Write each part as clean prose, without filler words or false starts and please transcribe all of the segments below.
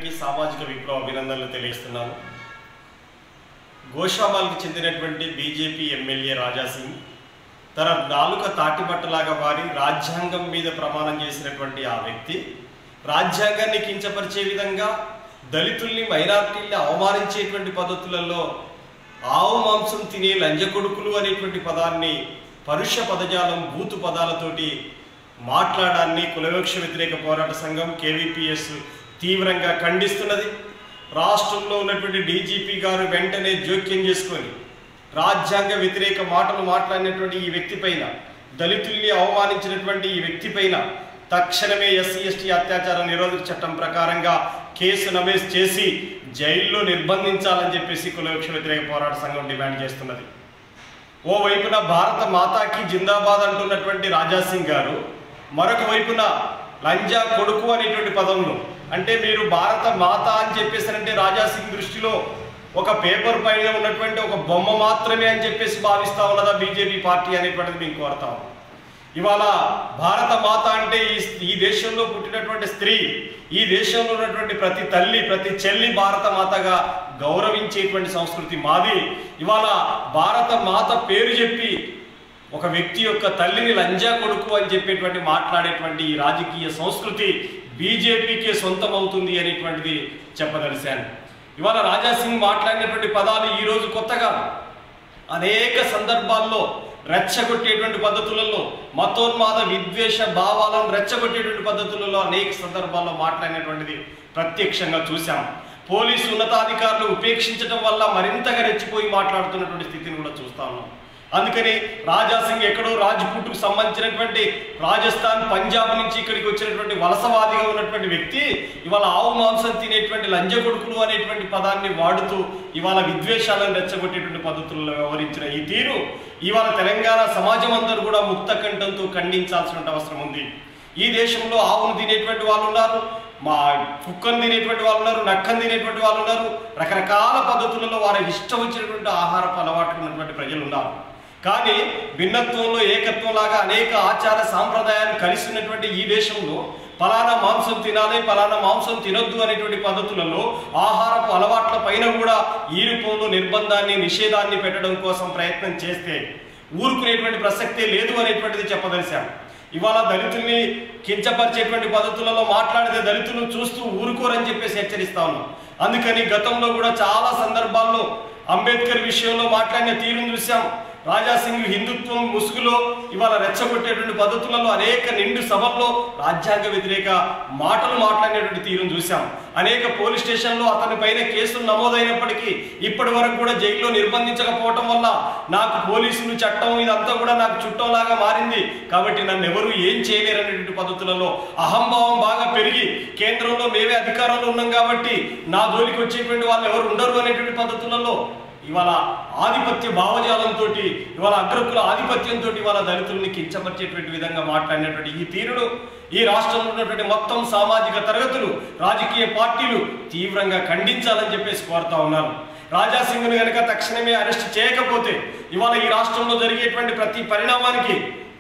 అందరికీ సామాజిక విప్లవ అభినందనలు తెలియజేస్తున్నాను. గోషామాల్కి చెందినటువంటి బీజేపీ ఎమ్మెల్యే రాజా సింగ్ తన నాలుక తాటిబట్టలాగా వారి రాజ్యాంగం మీద ప్రమాణం చేసినటువంటి ఆ వ్యక్తి రాజ్యాంగాన్ని కించపరిచే విధంగా దళితుల్ని మైనారిటీల్ని అవమానించేటువంటి పద్ధతులలో ఆవు మాంసం తినే లంజకొడుకులు అనేటువంటి పదాన్ని పరుష పదజాలం బూతు పదాలతోటి మాట్లాడాన్ని కులవివక్ష వ్యతిరేక పోరాట సంఘం కేవీపీఎస్ తీవ్రంగా ఖండిస్తున్నది. రాష్ట్రంలో ఉన్నటువంటి డీజీపీ గారు వెంటనే జోక్యం చేసుకొని రాజ్యాంగ వ్యతిరేక మాటలు మాట్లాడినటువంటి ఈ వ్యక్తి పైన, దళితుల్ని అవమానించినటువంటి ఈ వ్యక్తి పైన తక్షణమే ఎస్సీ ఎస్టీ అత్యాచార నిరోధక చట్టం ప్రకారంగా కేసు నమోదు చేసి జైల్లో నిర్బంధించాలని చెప్పేసి కులవివక్ష వ్యతిరేక పోరాట సంఘం డిమాండ్ చేస్తున్నది. ఓవైపున భారత మాతాకి జిందాబాద్ అంటున్నటువంటి రాజా సింగ్ గారు, మరొక వైపున లంజా కొడుకు అనేటువంటి పదంలో, అంటే మీరు భారత మాత అని చెప్పేసారంటే రాజా సింగ్ దృష్టిలో ఒక పేపర్ పైన ఉన్నటువంటి ఒక బొమ్మ మాత్రమే అని చెప్పేసి భావిస్తూ ఉన్నదా బీజేపీ పార్టీ అనేటువంటిది మీకు కోరుతాం. ఇవాళ భారత మాత అంటే ఈ దేశంలో పుట్టినటువంటి స్త్రీ, ఈ దేశంలో ఉన్నటువంటి ప్రతి తల్లి ప్రతి చెల్లి భారత మాతగా గౌరవించేటువంటి సంస్కృతి మాది. ఇవాళ భారత మాత పేరు చెప్పి ఒక వ్యక్తి యొక్క తల్లిని లంజా కొడుకు అని చెప్పేటువంటి మాట్లాడేటువంటి ఈ రాజకీయ సంస్కృతి బీజేపీకే సొంతం అవుతుంది అనేటువంటిది చెప్పదలిశాను. ఇవాళ రాజా సింగ్ మాట్లాడినటువంటి పదాలు ఈరోజు కొత్తగా అనేక సందర్భాల్లో రెచ్చగొట్టేటువంటి పద్ధతులలో, మతోన్మాద విద్వేష భావాలను రెచ్చగొట్టేటువంటి పద్ధతులలో అనేక సందర్భాల్లో మాట్లాడినటువంటిది ప్రత్యక్షంగా చూశాం. పోలీసు ఉన్నతాధికారులు ఉపేక్షించడం వల్ల మరింతగా రెచ్చిపోయి మాట్లాడుతున్నటువంటి స్థితిని కూడా చూస్తా ఉన్నాం. అందుకని రాజా సింగ్ ఎక్కడో రాజ్పుట్కు సంబంధించినటువంటి రాజస్థాన్ పంజాబ్ నుంచి ఇక్కడికి వచ్చినటువంటి వలసవాదిగా ఉన్నటువంటి వ్యక్తి ఇవాళ ఆవు మాంసం తినేటువంటి లంజగొడుకులు అనేటువంటి పదాన్ని వాడుతూ ఇవాళ విద్వేషాలను రెచ్చగొట్టేటువంటి పద్ధతుల్లో వ్యవహరించిన ఈ తీరు ఇవాళ తెలంగాణ సమాజం అందరూ కూడా ముక్త కంఠంతో ఖండించాల్సిన అవసరం ఉంది. ఈ దేశంలో ఆవును తినేటువంటి వాళ్ళు ఉన్నారు, మా కుక్కను తినేటువంటి వాళ్ళు ఉన్నారు, నక్కను తినేటువంటి వాళ్ళు ఉన్నారు, రకరకాల పద్ధతులలో వారికి ఇష్టం వచ్చినటువంటి ఆహారపు అలవాట్లు ఉన్నటువంటి ప్రజలు ఉన్నారు. కానీ భిన్నత్వంలో ఏకత్వం లాగా అనేక ఆచార సాంప్రదాయాలు కలిసి ఉన్నటువంటి ఈ దేశంలో ఫలానా మాంసం తినాలి, ఫలానా మాంసం తినొద్దు అనేటువంటి పద్ధతులలో ఆహారపు అలవాట్ల పైన కూడా ఈ రూపంలో నిర్బంధాన్ని నిషేధాన్ని పెట్టడం కోసం ప్రయత్నం చేస్తే ఊరుకునేటువంటి ప్రసక్తే లేదు అనేటువంటిది చెప్పదలిశాం. ఇవాళ దళితుల్ని కించపరిచేటువంటి పద్ధతులలో మాట్లాడితే దళితులను చూస్తూ ఊరుకోరని చెప్పేసి హెచ్చరిస్తా ఉన్నాం. అందుకని గతంలో కూడా చాలా సందర్భాల్లో అంబేద్కర్ విషయంలో మాట్లాడిన తీరును చూసాం. రాజా సింగ్ హిందుత్వం ముసుగులో ఇవాళ రెచ్చగొట్టేటువంటి పద్ధతులలో అనేక నిండు సభల్లో రాజ్యాంగ వ్యతిరేక మాటలు మాట్లాడేటువంటి తీరును చూసాం. అనేక పోలీస్ స్టేషన్లో అతని పైన కేసులు నమోదైనప్పటికీ ఇప్పటి వరకు కూడా జైల్లో నిర్బంధించకపోవటం వల్ల నాకు పోలీసులు చట్టం ఇదంతా కూడా నాకు చుట్టంలాగా మారింది, కాబట్టి నన్ను ఎవరు ఏం చేయలేరు అనేటువంటి పద్ధతులలో అహంభావం బాగా పెరిగి కేంద్రంలో మేమే అధికారంలో ఉన్నాం కాబట్టి నా జోలికి వచ్చేటువంటి వాళ్ళు ఎవరు ఉండరు అనేటువంటి పద్ధతులలో ఇవాళ ఆధిపత్య భావజాలంతో, ఇవాళ అగ్రకుల ఆధిపత్యంతో ఇవాళ దళితుల్ని కించపరిచేటువంటి విధంగా మాట్లాడినటువంటి ఈ తీరును ఈ రాష్ట్రంలో ఉన్నటువంటి మొత్తం సామాజిక తరగతులు, రాజకీయ పార్టీలు తీవ్రంగా ఖండించాలని చెప్పేసి కోరుతా ఉన్నారు. రాజా సింగ్ను కనుక తక్షణమే అరెస్ట్ చేయకపోతే ఇవాళ ఈ రాష్ట్రంలో జరిగేటువంటి ప్రతి పరిణామానికి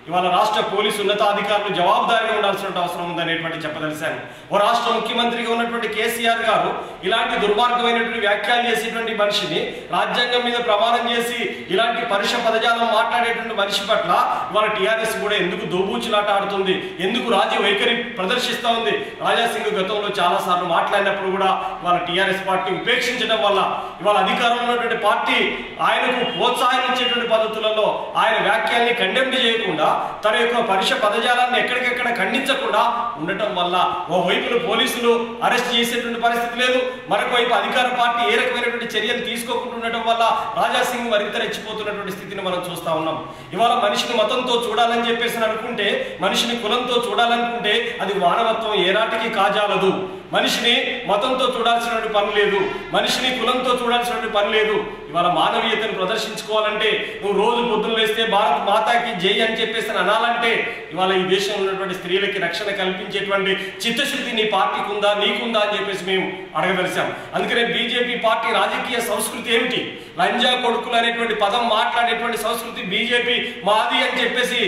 ఇవాళ రాష్ట్ర పోలీసు ఉన్నతాధికారులు జవాబుదారీగా ఉండాల్సిన అవసరం ఉందనేటువంటి చెప్పదలిశాను. ఓ రాష్ట్ర ముఖ్యమంత్రిగా ఉన్నటువంటి కేసీఆర్ గారు ఇలాంటి దుర్మార్గమైనటువంటి వ్యాఖ్యలు చేసేటువంటి మనిషిని, రాజ్యాంగం మీద ప్రమాణం చేసి ఇలాంటి పరుష పదజాలం మాట్లాడేటువంటి మనిషి పట్ల ఇవాళ టీఆర్ఎస్ కూడా ఎందుకు దోబూచులాట ఆడుతుంది, ఎందుకు రాజ్య వైఖరి ప్రదర్శిస్తూ ఉంది? రాజా సింగ్ గతంలో చాలాసార్లు మాట్లాడినప్పుడు కూడా ఇవాళ టీఆర్ఎస్ పార్టీ ఉపేక్షించడం వల్ల ఇవాళ అధికారంలో ఉన్నటువంటి పార్టీ ఆయనకు ప్రోత్సాహం ఇచ్చేటువంటి పద్ధతులలో ఆయన వ్యాఖ్యల్ని కండెమ్ చేయకుండా తన యొక్క పరుష పదజాలాన్ని ఎక్కడికెక్కడ ఖండించకుండా ఉండటం వల్ల ఓవైపున పోలీసులు అరెస్ట్ చేసేటువంటి పరిస్థితి లేదు, మరొక వైపు అధికార పార్టీ ఏ రకమైనటువంటి చర్యలు తీసుకోకుండా ఉండటం వల్ల రాజా సింగ్ మరింత రెచ్చిపోతున్నటువంటి స్థితిని మనం చూస్తా ఉన్నాం. ఇవాళ మనిషిని మతంతో చూడాలని చెప్పేసి అనుకుంటే, మనిషిని కులంతో చూడాలనుకుంటే అది మానవత్వం ఏనాటికి కాజాలదు. మనిషిని మతంతో చూడాల్సినటువంటి పని లేదు, మనిషిని కులంతో చూడాల్సినటువంటి పని లేదు. ఇవాళ మానవీయతను ప్రదర్శించుకోవాలంటే నువ్వు రోజు పొద్దున్న లేస్తే భారత్ మాతాకి జై అని చెప్పేసి అనాలంటే ఇవాళ ఈ దేశంలో ఉన్నటువంటి స్త్రీలకి రక్షణ కల్పించేటువంటి చిత్తశుద్ధి నీ పార్టీకి ఉందా, నీకుందా అని చెప్పేసి మేము అడగదలిసాం. అందుకనే బీజేపీ పార్టీ రాజకీయ సంస్కృతి ఏమిటి? లంజా కొడుకులు అనేటువంటి పదం మాట్లాడేటువంటి సంస్కృతి బీజేపీ మాది అని చెప్పేసి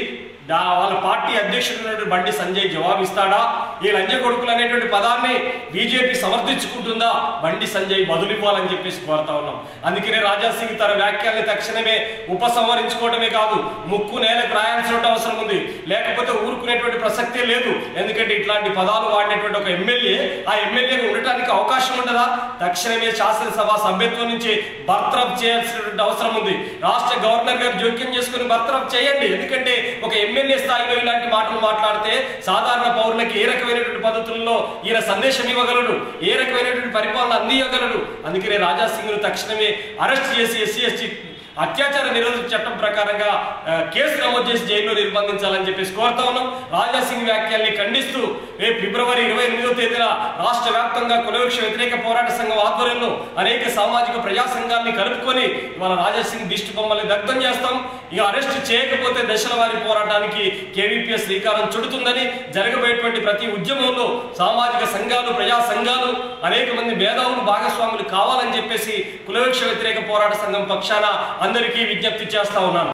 వాళ్ళ పార్టీ అధ్యక్షుడు బండి సంజయ్ జవాబిస్తాడా? ఈ లంజ కొడుకులు అనేటువంటి పదాన్ని బీజేపీ సమర్థించుకుంటుందా? బండి సంజయ్ బదులివ్వాలని చెప్పేసి కోరుతా ఉన్నాం. అందుకనే రాజా సింగ్ తన వ్యాఖ్యల్ని తక్షణమే ఉపసంహరించుకోవడమే కాదు, ముక్కు నేల ప్రయాణించడం అవసరం ఉంది, లేకపోతే ఊరుకునేటువంటి ప్రసక్తే లేదు. ఎందుకంటే ఇట్లాంటి పదాలు వాడినటువంటి ఒక ఎమ్మెల్యే ఆ ఎమ్మెల్యేగా ఉండటానికి అవకాశం ఉండదా? తక్షణమే శాసనసభ సభ్యత్వం నుంచి బర్తరఫ్ చేయాల్సినటువంటి అవసరం ఉంది. రాష్ట్ర గవర్నర్ గారు జోక్యం చేసుకుని బర్తరఫ్ చేయండి. ఎందుకంటే ఒక ఎమ్మెల్యే స్థాయిలో ఇలాంటి మాటలు మాట్లాడితే సాధారణ పౌరులకి ఏ రకమైనటువంటి పద్ధతుల్లో ఈయన సందేశం ఇవ్వగలడు, ఏ రకమైనటువంటి పరిపాలన అందియగలడు. అందుకనే రాజా సింగ్ ను తక్షణమే అరెస్ట్ చేసి ఎస్సీ ఎస్టీ అత్యాచార నిరోధక చట్టం ప్రకారంగా కేసు నమోదు చేసి జైల్లో నిర్బంధించాలని చెప్పేసి కోరుతా ఉన్నాం. రాజా సింగ్ వ్యాఖ్యల్ని ఖండిస్తూ ఫిబ్రవరి 28వ తేదీన రాష్ట్ర వ్యాప్తంగా కులవృక్ష వ్యతిరేక పోరాట సంఘం ఆధ్వర్యంలో అనేక సామాజిక ప్రజా సంఘాలని కలుపుకొని ఇవాళ రాజా సింగ్ దిష్టి బొమ్మల్ని దగ్ధం చేస్తాం. ఇక అరెస్ట్ చేయకపోతే దశల వారి పోరాటానికి కేవీపీఎస్ శ్రీకారం చుడుతుందని, జరగబోయేటువంటి ప్రతి ఉద్యమంలో సామాజిక సంఘాలు, ప్రజా సంఘాలు, అనేక మంది మేధావులు భాగస్వాములు కావాలని చెప్పేసి కులవృక్ష వ్యతిరేక పోరాట సంఘం పక్షాన అందరికీ విజ్ఞప్తి చేస్తా ఉన్నాను.